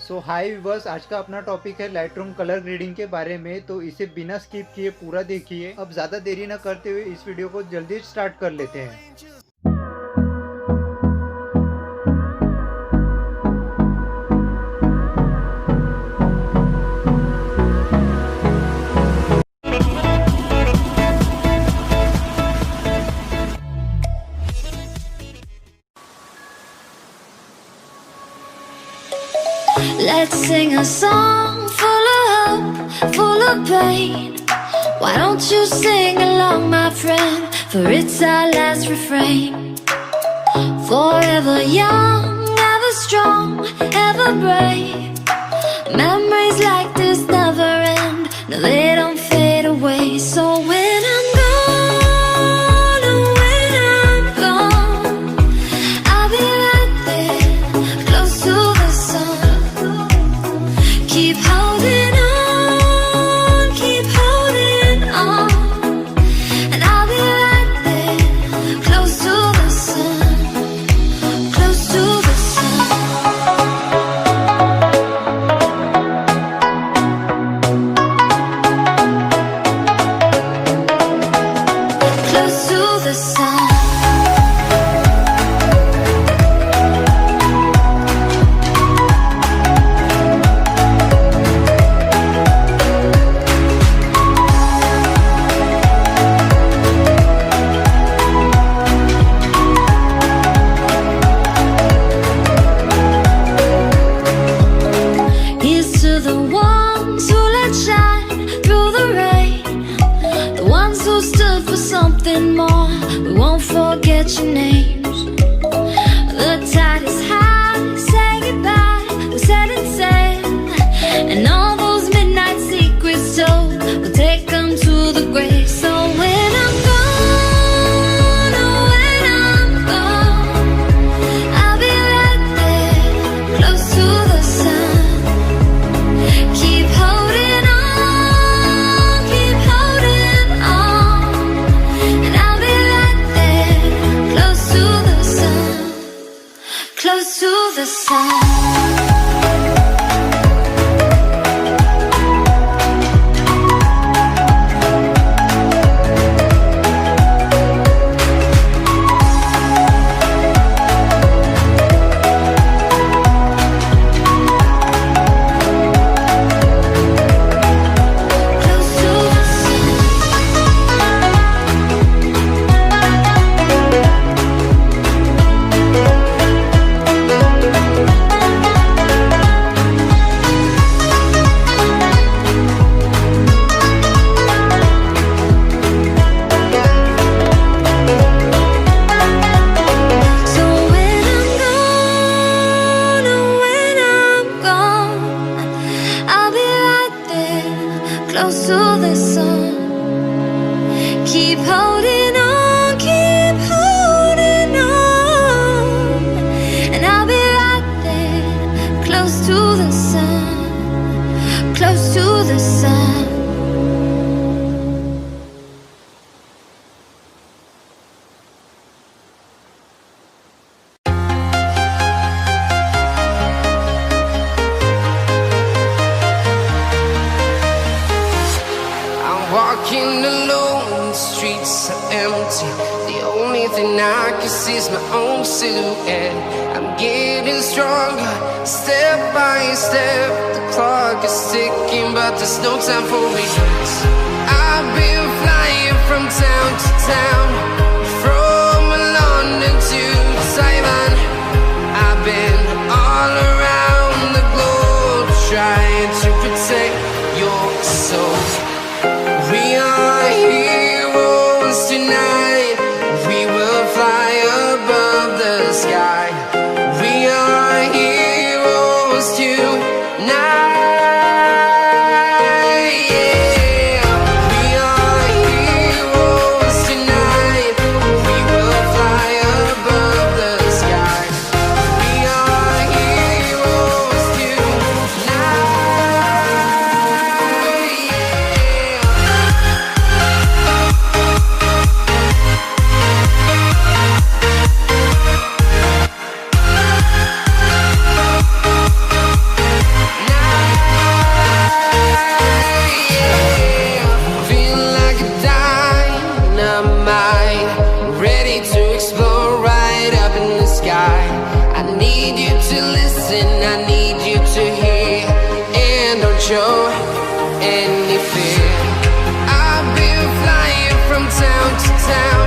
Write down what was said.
सो हाय viewers, आज का अपना टॉपिक है लाइटरूम कलर ग्रेडिंग के बारे में। तो इसे बिना स्किप किए पूरा देखिए। अब ज़्यादा देरी न करते हुए इस वीडियो को जल्दी स्टार्ट कर लेते हैं। Let's sing a song full of hope, full of pain. Why don't you sing along, my friend? For it's our last refrain. Forever young, ever strong, ever brave. Memories like this never end. No, they don't fade away. So when I'm gone, oh, when I'm gone, I'll be right there, close to the sun. Keep holding on, keep holding on, and I'll be right there, close to the sun, close to the sun, close to the sun. Here's to the ones who let shine through the rain, the ones who stood for something more. We won't forget your names. The tide is high, say goodbye, we're setting sail, and all those midnight secrets told, we'll take them to the grave. So when I'm gone, oh, when I'm gone, I'll be right there, close to the sun. Keep holding on, and I'll be right there, close to the sun, close to the sun. Close to the sun. So when I'm gone, oh, when I'm gone, I'll be right there, close to the sun. Keep holding on, and I'll be right there, close to the sun, close to the sun. I'm walking alone, the streets are empty. The only thing I can see is my own silhouette. I'm getting stronger, step by step. The clock is ticking, but there's no time for regrets. I've been flying from town to town, from London to Taiwan. I've been all around the globe, trying to protect your soul. We are heroes tonight. We will fly above the sky. We are heroes tonight. Yeah. We are heroes tonight. We will fly above the sky. We are heroes tonight. Yeah. I need you to hear, and don't show any fear. I've been flying from town to town,